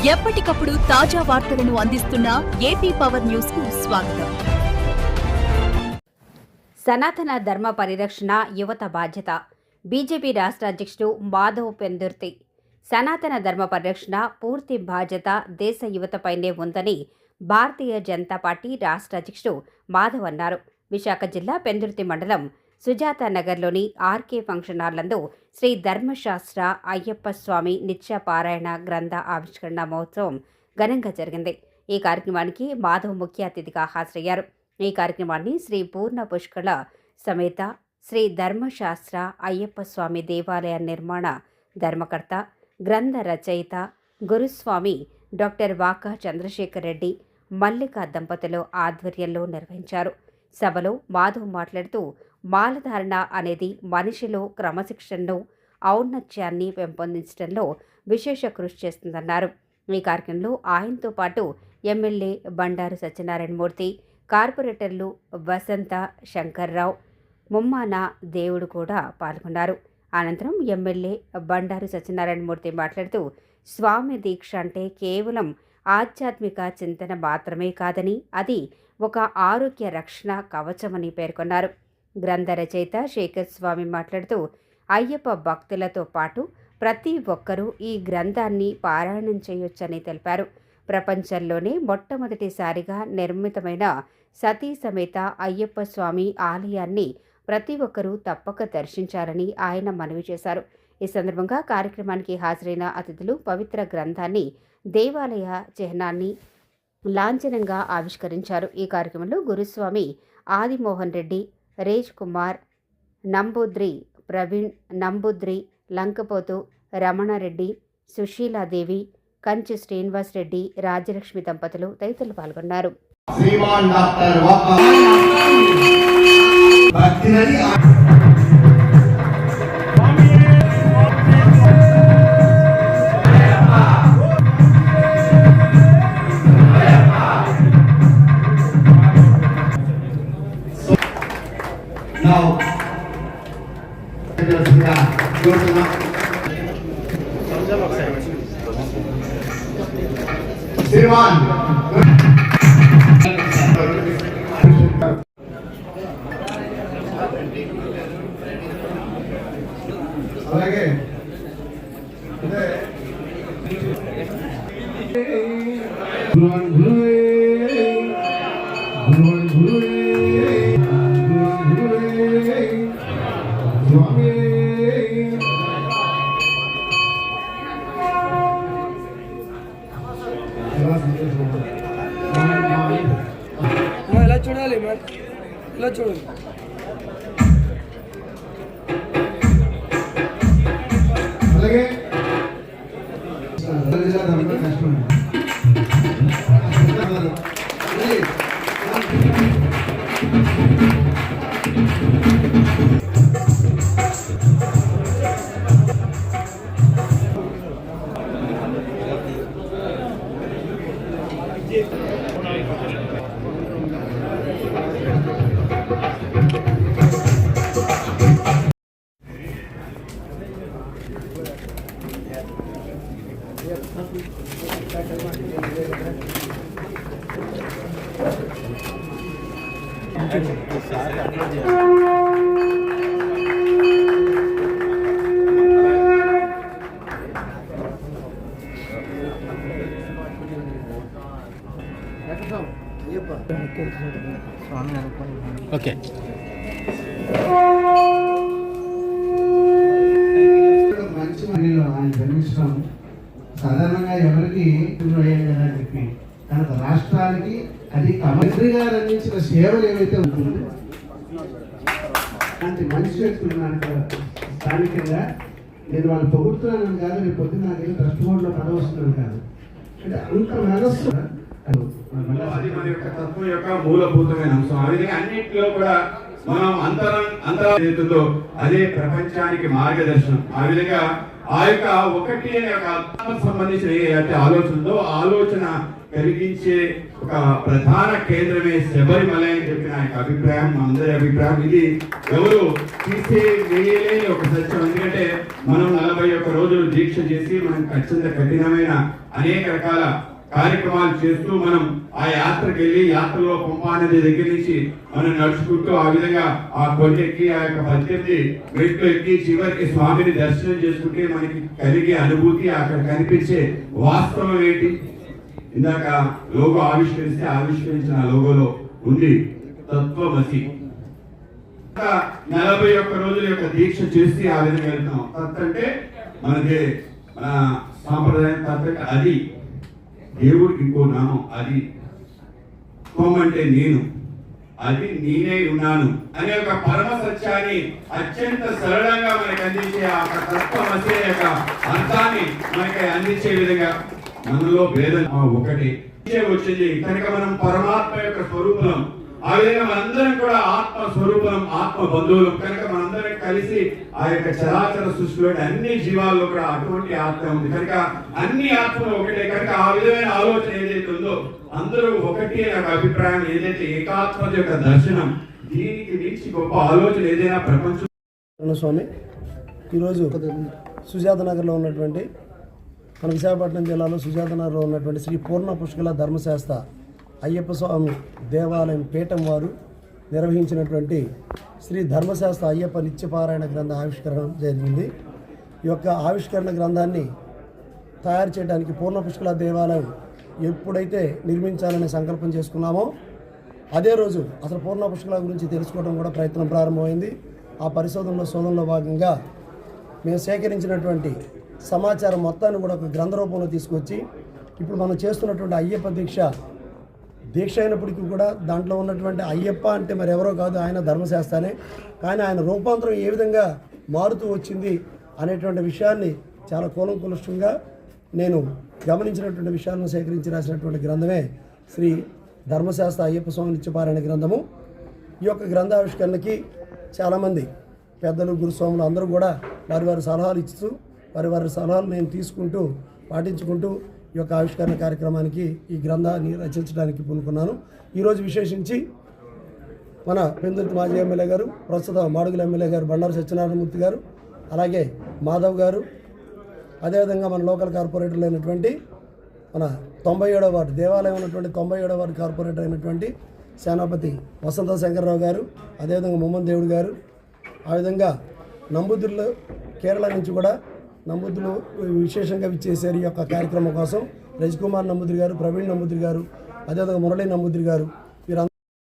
ఎప్పటికప్పుడు తాజా వార్తలను అందిస్తున్న ఏపీ పవర్ న్యూస్ కు స్వాగతం. సనాతన ధర్మ పరిరక్షణ యువత బాధ్యత. బీజేపీ రాష్ట్ర అధ్యక్షుడు మాధవ్ పెందుర్తి. సనాతన ధర్మ పరిరక్షణ పూర్తి బాధ్యత దేశ యువతపైనే ఉందని భారతీయ జనతా పార్టీ రాష్ట్ర అధ్యక్షుడు మాధవ్ అన్నారు. విశాఖ జిల్లా పెందుర్తి మండలం సుజాత నగర్లోని ఆర్కే ఫంక్షన్ హాల్నందు శ్రీ ధర్మశాస్త్ర అయ్యప్ప స్వామి నిత్య పారాయణ గ్రంథ ఆవిష్కరణ మహోత్సవం ఘనంగా జరిగింది. ఈ కార్యక్రమానికి మాధవ్ ముఖ్య అతిథిగా హాజరయ్యారు. ఈ కార్యక్రమాన్ని శ్రీ పూర్ణ పుష్కళ సమేత శ్రీ ధర్మశాస్త్ర అయ్యప్ప స్వామి దేవాలయ నిర్మాణ ధర్మకర్త గ్రంథ రచయిత గురుస్వామి డాక్టర్ వాకా చంద్రశేఖర్ రెడ్డి మల్లిక దంపతులు ఆధ్వర్యంలో నిర్వహించారు. సభలో మాధవ్ మాట్లాడుతూ మాలధారణ అనేది మనిషిలో క్రమశిక్షణను ఔన్నత్యాన్ని పెంపొందించడంలో విశేష కృషి చేస్తుందన్నారు. ఈ కార్యక్రమంలో ఆయనతో పాటు ఎమ్మెల్యే బండారు సత్యనారాయణమూర్తి, కార్పొరేటర్లు వసంత శంకర్రావు, ముమ్మాన దేవుడు కూడా పాల్గొన్నారు. అనంతరం ఎమ్మెల్యే బండారు సత్యనారాయణమూర్తి మాట్లాడుతూ స్వామి దీక్ష అంటే కేవలం ఆధ్యాత్మిక చింతన మాత్రమే కాదని అది ఒక ఆరోగ్య రక్షణ కవచమని పేర్కొన్నారు. గ్రంథ రచయిత శేఖర్ స్వామి మాట్లాడుతూ అయ్యప్ప భక్తులతో పాటు ప్రతి ఒక్కరూ ఈ గ్రంథాన్ని పారాయణం చేయొచ్చని తెలిపారు. ప్రపంచంలోనే మొట్టమొదటిసారిగా నిర్మితమైన సతీ సమేత అయ్యప్ప స్వామి ఆలయాన్ని ప్రతి ఒక్కరూ తప్పక దర్శించాలని ఆయన మనవి చేశారు. ఈ సందర్భంగా కార్యక్రమానికి హాజరైన అతిథులు పవిత్ర గ్రంథాన్ని, దేవాలయ చిహ్నాన్ని లాంఛనంగా ఆవిష్కరించారు. ఈ కార్యక్రమంలో గురుస్వామి ఆదిమోహన్ రెడ్డి, రేజ్ కుమార్, నంబూద్రి ప్రవీణ్, నంబూద్రి లంకపోతు, రమణారెడ్డి, సుశీలాదేవి, కంచి శ్రీనివాస్ రెడ్డి, రాజ్యలక్ష్మి దంపతులు తదితరులు పాల్గొన్నారు. అలాగే ఇలా చూడాలి, ఇలా చూడాలి. అలాగే ఓకే, మంచి మనీలో ఆయన జన్మించడం సాధారణంగా ఎవరికి అయ్యాను కదా అని చెప్పి తనకు రాష్ట్రానికి అది మంత్రి గారు అందించిన సేవలు ఏవైతే ఉంటుందో అలాంటి మంచి వ్యక్తులు నాకు స్థానికంగా నేను వాళ్ళు పొగుడుతున్నాను కాదు, రేపు పొద్దున్న నాకు ఏదో ట్రస్ట్ బోర్డులో పదవి వస్తున్నాను కాదు, అంటే అంత మనస్సు అది మన యొక్క తత్వం యొక్క మూలభూతమైన అంశం. ఆ విధంగా అన్నింటిలో కూడా మనం అంతరంతో అదే ప్రపంచానికి మార్గదర్శనం. ఆ విధంగా ఆ యొక్క ఒకటి అనే ఒక ఆత్మకు సంబంధించిన ఏదైతే ఆలోచన ఉందో ఆలోచన కలిగించే ఒక ప్రధాన కేంద్రమే శబరిమల అని చెప్పిన ఆయన అభిప్రాయం, అందరి అభిప్రాయం. ఇది ఎవరు తీసేయలేని ఒక సత్యం. ఎందుకంటే మనం 41 రోజులు దీక్ష చేసి మనం ఖచ్చితంగా కఠినమైన అనేక రకాల కార్యక్రమాలు చేస్తూ మనం ఆ యాత్రకు వెళ్ళి యాత్రలో పంపా నది దగ్గర నుంచి మనం నడుచుకుంటూ ఆ విధంగా ఆ కొండెక్కి ఆ యొక్క 18 మెట్లు ఎక్కి చివరికి స్వామిని దర్శనం చేసుకుంటే మనకి కలిగే అనుభూతి, అక్కడ కనిపించే వాస్తవం ఏంటి? ఇందాక లోగో ఆవిష్కరించిన లోగోలో ఉంది తత్వమసి. 41 రోజుల యొక్క దీక్ష చేసి ఆ విధంగా వెళ్తాం. తత్ అంటే మనది మన సాంప్రదాయం. తత్ అంటే అది దేవుడికి ఇంకో నామం. అది త్వం అంటే నేను, అది నేనే ఉన్నాను అనే ఒక పరమ సత్యాన్ని అత్యంత సరళంగా మనకి అందించే ఆ తత్వమసి యొక్క అర్థాన్ని మనకి అందించే విధంగా మనలో భేదం ఒకటి వచ్చింది కనుక మనం పరమాత్మ యొక్క స్వరూపం. ఆ విధంగా మనందరం కూడా ఆత్మ స్వరూపం, ఆత్మ బంధువులు కనుక మనందరం కలిసి ఆ యొక్క చరాచర సృష్టిలో అన్ని జీవాల్లో కూడా అటువంటి ఆత్మ ఉంది కనుక అన్ని ఆత్మలు ఒకటే. కనుక ఆ విధమైన ఆలోచన ఏదైతే ఉందో అందరూ ఒకటి అనే ఒక అభిప్రాయం, ఏదైతే ఏకాత్మత యొక్క దర్శనం, దీనికి మించి గొప్ప ఆలోచన ఏదైనా ప్రపంచం. స్వామి ఈరోజు సుజాత నగర్లో ఉన్నటువంటి మన విశాఖపట్నం జిల్లాలో సుజాత నగర్లో ఉన్నటువంటి శ్రీ పూర్ణ పుష్కల ధర్మశాస్త్ర అయ్యప్ప స్వామి దేవాలయం పీఠం వారు నిర్వహించినటువంటి శ్రీ ధర్మశాస్త్ర అయ్యప్ప నిత్యపారాయణ గ్రంథ ఆవిష్కరణ జరిగింది. ఈ యొక్క ఆవిష్కరణ గ్రంథాన్ని తయారు చేయడానికి పూర్ణ పుష్కల దేవాలయం ఎప్పుడైతే నిర్మించాలనే సంకల్పం చేసుకున్నామో అదే రోజు అసలు పూర్ణ పుష్కల గురించి తెలుసుకోవడం కూడా ప్రయత్నం ప్రారంభమైంది. ఆ శోధనలో భాగంగా మేము సేకరించినటువంటి సమాచారం మొత్తాన్ని కూడా ఒక గ్రంథ రూపంలో తీసుకొచ్చి ఇప్పుడు మనం చేస్తున్నటువంటి అయ్యప్ప దీక్ష అయినప్పటికీ కూడా దాంట్లో ఉన్నటువంటి అయ్యప్ప అంటే మరి ఎవరో కాదు, ఆయన ధర్మశాస్త్రానే. కానీ ఆయన రూపాంతరం ఏ విధంగా మారుతూ వచ్చింది అనేటువంటి విషయాన్ని చాలా కూలంకుషంగా నేను గమనించినటువంటి విషయాలను సేకరించి రాసినటువంటి గ్రంథమే శ్రీ ధర్మశాస్త్ర అయ్యప్ప స్వామి నిత్యపారాయణ గ్రంథము. ఈ యొక్క గ్రంథావిష్కరణకి చాలామంది పెద్దలు, గురుస్వాములు అందరూ కూడా వారి సలహాలు ఇస్తూ వారి సలహాలు నేను తీసుకుంటూ పాటించుకుంటూ ఈ యొక్క ఆవిష్కరణ కార్యక్రమానికి ఈ గ్రంథాన్ని రచించడానికి పూనుకున్నాను. ఈరోజు విశేషించి మన పెందుర్తి మాజీ ఎమ్మెల్యే గారు, ప్రస్తుత మాడుగుల ఎమ్మెల్యే గారు బండారు సత్యనారాయణమూర్తి గారు, అలాగే మాధవ్ గారు, అదేవిధంగా మన లోకల్ కార్పొరేటర్లు అయినటువంటి మన 97వ వార్డు దేవాలయం ఉన్నటువంటి 97వ వార్డు కార్పొరేటర్ అయినటువంటి సేనాపతి వసంత శంకర్రావు గారు, అదేవిధంగా మొహమ్మద్ దేవుడు గారు, ఆ విధంగా నంబుద్రులు కేరళ నుంచి కూడా నంబుద్రులు విశేషంగా విచ్చేశారు ఈ యొక్క కార్యక్రమం కోసం. రజికుమార్ నంబుద్రి గారు, ప్రవీణ్ నంబుద్రి గారు, అదేవిధంగా మురళీ నంబుద్రి గారు,